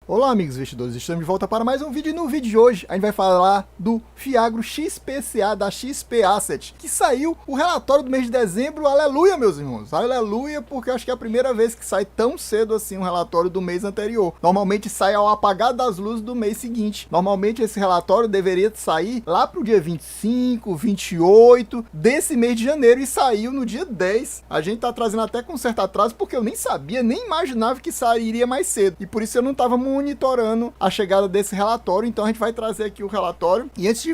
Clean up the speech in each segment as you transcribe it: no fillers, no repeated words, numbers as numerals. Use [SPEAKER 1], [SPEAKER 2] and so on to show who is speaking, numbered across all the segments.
[SPEAKER 1] Olá amigos investidores, estamos de volta para mais um vídeo e no vídeo de hoje a gente vai falar do Fiagro XPCA da XP Asset, que saiu o relatório do mês de dezembro, aleluia meus irmãos, aleluia, porque acho que é a primeira vez que sai tão cedo assim um relatório do mês anterior. Normalmente sai ao apagar das luzes do mês seguinte, normalmente esse relatório deveria sair lá para o dia 25, 28 desse mês de janeiro e saiu no dia 10. A gente tá trazendo até com certo atraso porque eu nem sabia, nem imaginava que sairia mais cedo e por isso eu não estava monitorando a chegada desse relatório, então a gente vai trazer aqui o relatório e antes de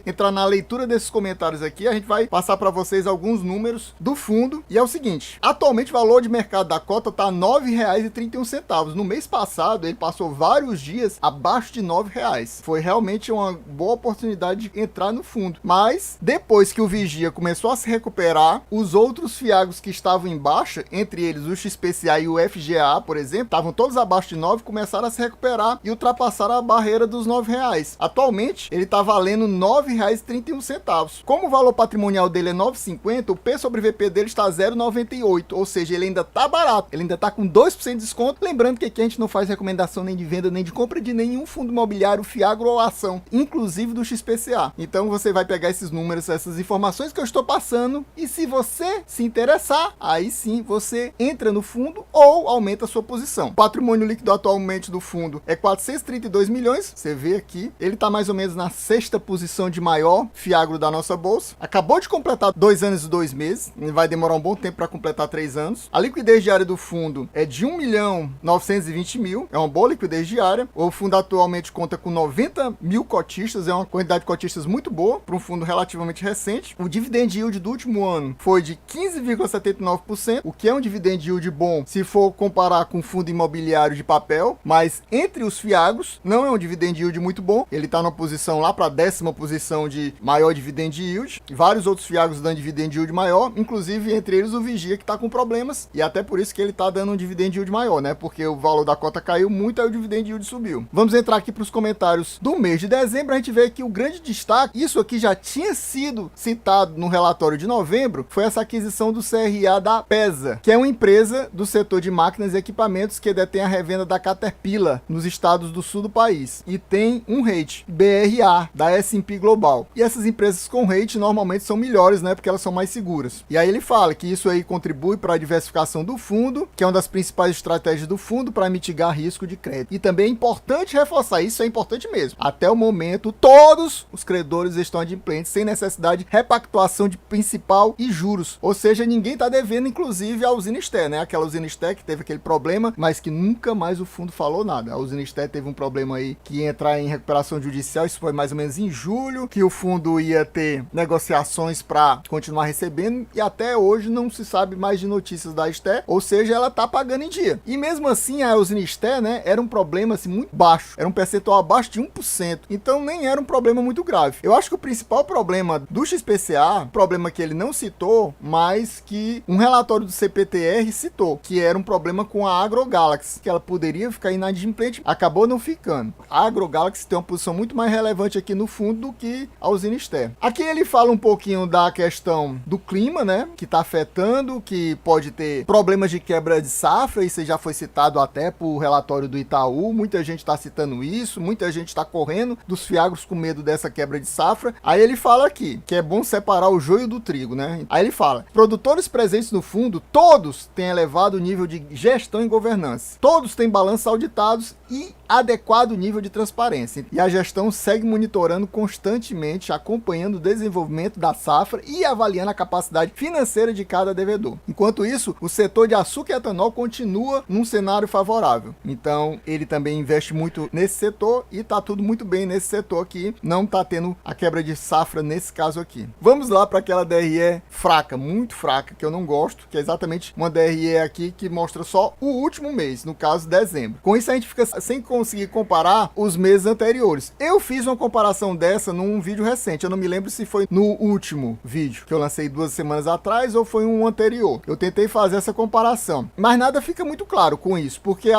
[SPEAKER 1] entrar na leitura desses comentários aqui, a gente vai passar para vocês alguns números do fundo e é o seguinte, atualmente o valor de mercado da cota está R$ 9,31, no mês passado ele passou vários dias abaixo de R$ 9,00, foi realmente uma boa oportunidade de entrar no fundo, mas depois que o Vigia começou a se recuperar, os outros fiagros que estavam em baixa, entre eles o XPCA e o FGA, por exemplo, estavam todos abaixo de 9, começaram a se recuperar e ultrapassaram a barreira dos R$ 9,00. Atualmente, ele está valendo R$ 9,31. Como o valor patrimonial dele é 9,50, o P sobre VP dele está 0,98, ou seja, ele ainda está barato, ele ainda está com 2% de desconto. Lembrando que aqui a gente não faz recomendação nem de venda, nem de compra de nenhum fundo imobiliário, fiagro ou ação, inclusive do XPCA. Então você vai pegar esses números, essas informações que eu estou passando e se você se interessar, aí sim você entra no fundo ou aumenta a sua posição. O patrimônio líquido atualmente do fundo é 432 milhões, você vê aqui, ele está mais ou menos na sexta posição de maior fiagro da nossa bolsa, acabou de completar 2 anos e 2 meses, vai demorar um bom tempo para completar 3 anos, a liquidez diária do fundo é de 1.920.000, é uma boa liquidez diária, o fundo atualmente conta com 90 mil cotistas, é uma quantidade de cotistas muito boa, para um fundo relativamente recente, o dividend yield do último ano foi de 15,79%, o que é um dividend yield bom se for comparar com fundo imobiliário de papel, mas entre os fiagros não é um dividend yield muito bom, ele está na posição lá para a 10ª posição de maior dividend yield, vários outros fiagros dando dividend yield maior, inclusive entre eles o Vigia que está com problemas e até por isso que ele está dando um dividend yield maior, né, porque o valor da cota caiu muito, aí o dividend yield subiu. Vamos entrar aqui para os comentários do mês de dezembro, a gente vê que o grande destaque, isso aqui já tinha sido citado no relatório de novembro, foi essa aquisição do CRA da PESA, que é uma empresa do setor de máquinas e equipamentos que detém a revenda da Caterpillar nos estados do sul do país e tem um rate BRA da S&P Global. E essas empresas com rate normalmente são melhores, né, porque elas são mais seguras. E aí ele fala que isso aí contribui para a diversificação do fundo, que é uma das principais estratégias do fundo para mitigar risco de crédito. E também é importante reforçar, isso é importante mesmo. Até o momento, todos os credores estão adimplentes sem necessidade de repactuação de principal e juros. Ou seja, ninguém está devendo, inclusive a Usinisté, né? Aquela Usinisté que teve aquele problema, mas que nunca mais o fundo falou nada. A Usinisté teve um problema aí que ia entrar em recuperação judicial, isso foi mais ou menos em julho, que o fundo ia ter negociações para continuar recebendo e até hoje não se sabe mais de notícias da Esté, ou seja, ela tá pagando em dia. E mesmo assim a Usinisté, né, era um problema assim muito baixo, era um percentual abaixo de 1%, então nem era um problema muito grave. Eu acho que o principal problema do XPCA, problema que ele não citou, mas que um relatório do CPTR citou, que era um problema com a AgroGalaxy, que ela poderia ficar inadimplente, acabou não ficando. A AgroGalaxy tem uma posição muito mais relevante aqui no fundo do que a Usinisté. Aqui ele fala um pouquinho da questão do clima, né, que está afetando, que pode ter problemas de quebra de safra, isso já foi citado até por relatório do Itaú, muita gente está citando isso, muita gente está correndo dos fiagros com medo dessa quebra de safra. Aí ele fala aqui, que é bom separar o joio do trigo, né? Aí ele fala, produtores presentes no fundo, todos têm elevado nível de gestão e governança, todos têm balanços auditados e adequado nível de transparência. E a gestão segue monitorando constantemente, acompanhando o desenvolvimento da safra e avaliando a capacidade financeira de cada devedor. Enquanto isso, o setor de açúcar e etanol continua num cenário favorável. Então, ele também investe muito nesse setor e tá tudo muito bem nesse setor aqui. Não tá tendo a quebra de safra nesse caso aqui. Vamos lá para aquela DRE fraca, muito fraca, que eu não gosto, que é exatamente uma DRE aqui que mostra só o último mês, no caso dezembro. Com isso a gente fica sem conseguir comparar os meses anteriores. Eu fiz uma comparação dessa num vídeo recente, eu não me lembro se foi no último vídeo que eu lancei 2 semanas atrás ou foi um anterior. Eu tentei fazer essa comparação, mas nada fica muito claro com isso, porque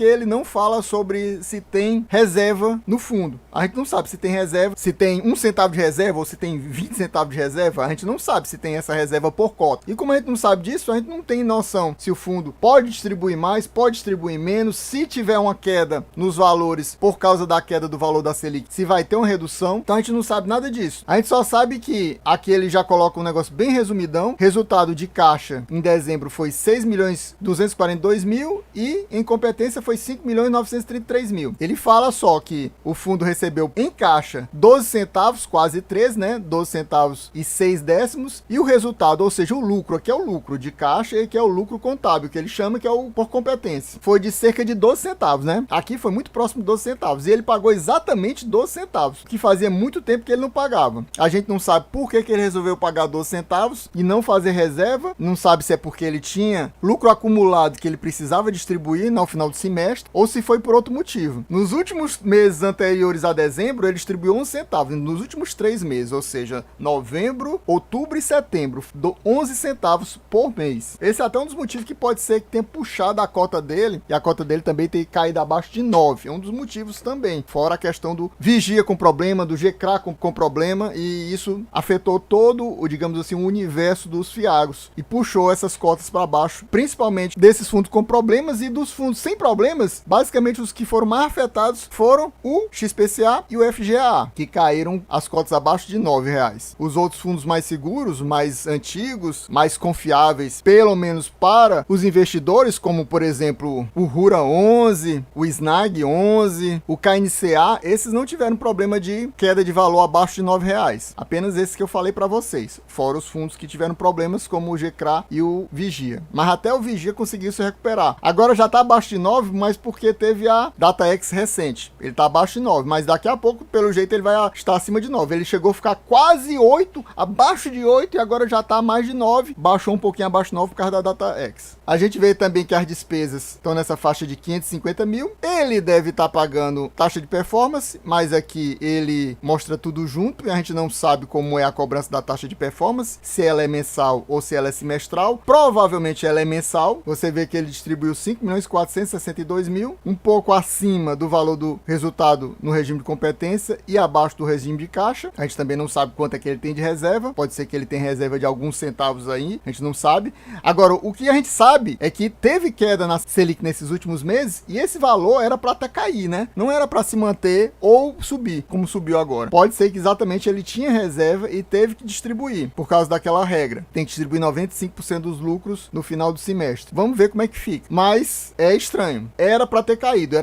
[SPEAKER 1] ele não fala sobre se tem reserva no fundo. A gente não sabe se tem reserva, se tem 1 centavo de reserva ou se tem 20 centavos de reserva, a gente não sabe se tem essa reserva por cota. E como a gente não sabe disso, a gente não tem noção se o fundo pode distribuir mais, pode distribuir menos, se tiver tiver uma queda nos valores por causa da queda do valor da Selic, se vai ter uma redução. Então a gente não sabe nada disso. A gente só sabe que aqui ele já coloca um negócio bem resumidão. Resultado de caixa em dezembro foi 6.242.000 e em competência foi 5.933.000. Ele fala só que o fundo recebeu em caixa 12 centavos, quase 3, né? 12 centavos e 6 décimos. E o resultado, ou seja, o lucro, aqui é o lucro de caixa e aqui é o lucro contábil, que ele chama que é o por competência. Foi de cerca de 12 centavos, né? Aqui foi muito próximo de 12 centavos. E ele pagou exatamente 12 centavos, que fazia muito tempo que ele não pagava. A gente não sabe por que ele resolveu pagar 12 centavos e não fazer reserva. Não sabe se é porque ele tinha lucro acumulado que ele precisava distribuir no final do semestre ou se foi por outro motivo. Nos últimos meses anteriores a dezembro, ele distribuiu 11 centavos. Nos últimos 3 meses, ou seja, novembro, outubro e setembro, 11 centavos por mês. Esse é até um dos motivos que pode ser que tenha puxado a cota dele, e a cota dele também tem caído abaixo de 9. É um dos motivos também. Fora a questão do Vigia com problema, do GCRA com problema, e isso afetou todo o, digamos assim, o universo dos fiagros e puxou essas cotas para baixo, principalmente desses fundos com problemas e dos fundos sem problemas. Basicamente os que foram mais afetados foram o XPCA e o FGA, que caíram as cotas abaixo de R$9. Os outros fundos mais seguros, mais antigos, mais confiáveis, pelo menos para os investidores, como por exemplo o Rura 11, o Snag 11, o KNCA, esses não tiveram problema de queda de valor abaixo de R$9. Apenas esses que eu falei para vocês, fora os fundos que tiveram problemas como o GCRA e o Vigia. Mas até o Vigia conseguiu se recuperar. Agora já está abaixo de 9, mas porque teve a DataX recente. Ele está abaixo de 9, mas daqui a pouco, pelo jeito, ele vai estar acima de 9. Ele chegou a ficar quase 8, abaixo de 8 e agora já está mais de 9. Baixou um pouquinho abaixo de 9 por causa da DataX. A gente vê também que as despesas estão nessa faixa de 550 mil. Ele deve estar pagando taxa de performance, mas aqui ele mostra tudo junto e a gente não sabe como é a cobrança da taxa de performance, se ela é mensal ou se ela é semestral. Provavelmente ela é mensal. Você vê que ele distribuiu 5.462.000, um pouco acima do valor do resultado no regime de competência e abaixo do regime de caixa. A gente também não sabe quanto é que ele tem de reserva. Pode ser que ele tenha reserva de alguns centavos aí, a gente não sabe. Agora, o que a gente sabe é que teve queda na Selic nesses últimos meses e esse valor era para até cair, né? Não era para se manter ou subir, como subiu agora. Pode ser que exatamente ele tinha reserva e teve que distribuir, por causa daquela regra. Tem que distribuir 95% dos lucros no final do semestre. Vamos ver como é que fica. Mas é estranho. Era para ter caído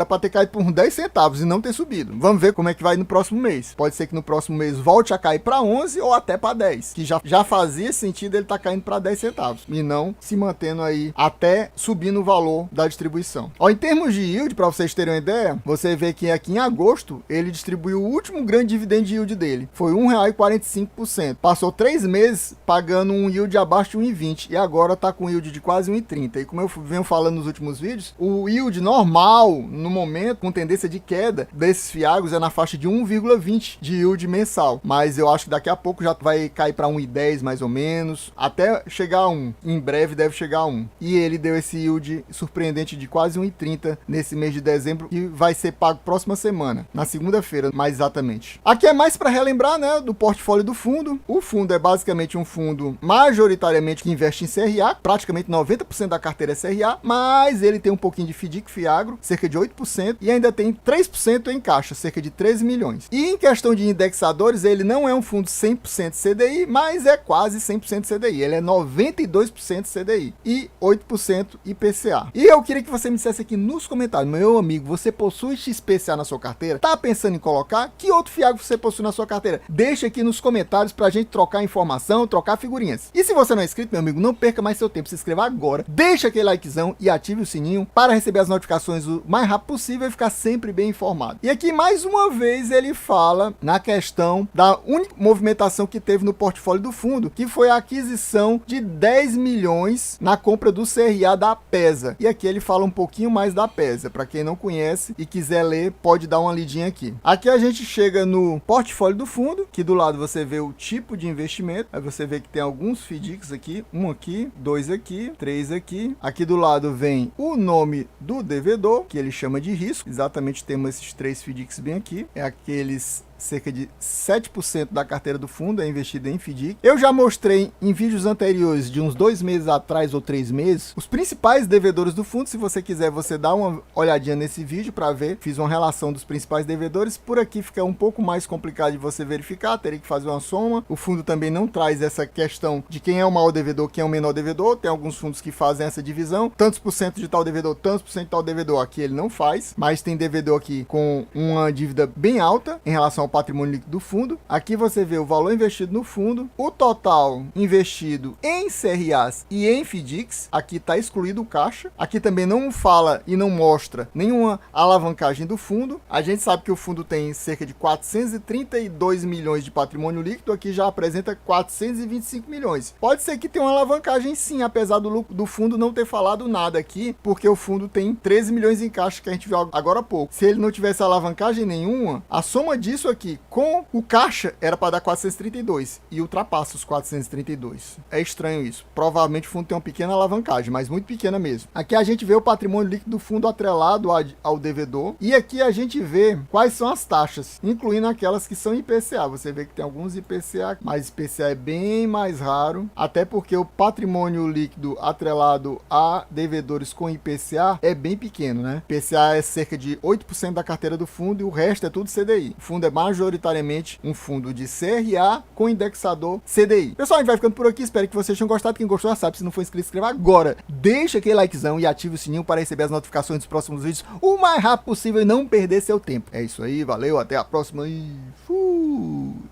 [SPEAKER 1] por 10 centavos e não ter subido. Vamos ver como é que vai no próximo mês. Pode ser que no próximo mês volte a cair para 11 ou até para 10, que já fazia sentido ele tá caindo para 10 centavos e não se mantendo aí até subir no valor da distribuição. Ó, em termos de yield, para vocês terem uma ideia, você vê que aqui em agosto ele distribuiu o último grande dividendo de yield dele. Foi R$1,45%. Passou 3 meses pagando um yield abaixo de 1,20 e agora tá com yield de quase 1,30. E como eu venho falando nos últimos vídeos, o yield normal no momento, com tendência de queda desses fiagros, é na faixa de 1,20 de yield mensal. Mas eu acho que daqui a pouco já vai cair para 1,10 mais ou menos, até chegar a 1. Em breve deve chegar a 1. E ele deu esse yield surpreendente de quase 1,30 nesse mês de dezembro, que vai ser pago próxima semana, na segunda-feira, mais exatamente. Aqui é mais para relembrar, né, do portfólio do fundo. O fundo é basicamente um fundo majoritariamente que investe em CRA, praticamente 90% da carteira é CRA, mas ele tem um pouquinho de FDIC Fiagro, cerca de 8%, e ainda tem 3% em caixa, cerca de 13 milhões. E em questão de indexadores, ele não é um fundo 100% CDI, mas é quase 100% CDI. Ele é 92% CDI e 8% IPCA. E eu queria que você me dissesse aqui nos comentários, meu amigo, você possui XPCA na sua carteira? Tá pensando em colocar? Que outro fiagro você possui na sua carteira? Deixa aqui nos comentários pra gente trocar informação, trocar figurinhas. E se você não é inscrito, meu amigo, não perca mais seu tempo, se inscreva agora, deixa aquele likezão e ative o sininho para receber as notificações o mais rápido possível e ficar sempre bem informado. E aqui mais uma vez ele fala na questão da única movimentação que teve no portfólio do fundo, que foi a aquisição de 10 milhões na compra do CRA da PESA. E aqui ele fala um pouquinho mais da PESA. Para quem não conhece e quiser ler, pode dar uma lidinha aqui. Aqui a gente chega no portfólio do fundo, que do lado você vê o tipo de investimento. Aí você vê que tem alguns FDICs aqui, um aqui, 2 aqui, 3 aqui. Aqui do lado vem o nome do devedor, que ele chama de risco. Exatamente, temos esses 3 FDICs bem aqui. É aqueles cerca de 7% da carteira do fundo é investida em FDIC. Eu já mostrei em vídeos anteriores, de uns 2 meses atrás ou 3 meses, os principais devedores do fundo. Se você quiser, você dá uma olhadinha nesse vídeo para ver. Fiz uma relação dos principais devedores. Por aqui fica um pouco mais complicado de você verificar, teria que fazer uma soma. O fundo também não traz essa questão de quem é o maior devedor, quem é o menor devedor. Tem alguns fundos que fazem essa divisão, tantos por cento de tal devedor, tantos por cento de tal devedor. Aqui ele não faz, mas tem devedor aqui com uma dívida bem alta em relação ao patrimônio líquido do fundo. Aqui você vê o valor investido no fundo, o total investido em CRAs e em FDICs. Aqui está excluído o caixa. Aqui também não fala e não mostra nenhuma alavancagem do fundo. A gente sabe que o fundo tem cerca de 432 milhões de patrimônio líquido, aqui já apresenta 425 milhões. Pode ser que tenha uma alavancagem sim, apesar do fundo não ter falado nada aqui, porque o fundo tem 13 milhões em caixa, que a gente viu agora há pouco. Se ele não tivesse alavancagem nenhuma, a soma disso aqui com o caixa era para dar 432 e ultrapassa os 432. É estranho isso. Provavelmente o fundo tem uma pequena alavancagem, mas muito pequena mesmo. Aqui a gente vê o patrimônio líquido do fundo atrelado ao devedor, e aqui a gente vê quais são as taxas, incluindo aquelas que são IPCA. Você vê que tem alguns IPCA, mas IPCA é bem mais raro, até porque o patrimônio líquido atrelado a devedores com IPCA é bem pequeno, né? IPCA é cerca de 8% da carteira do fundo e o resto é tudo CDI. O fundo é majoritariamente um fundo de CRA com indexador CDI. Pessoal, a gente vai ficando por aqui. Espero que vocês tenham gostado. Quem gostou já sabe, se não for inscrito, inscreva agora. Deixa aquele likezão e ative o sininho para receber as notificações dos próximos vídeos o mais rápido possível e não perder seu tempo. É isso aí, valeu, até a próxima e fui!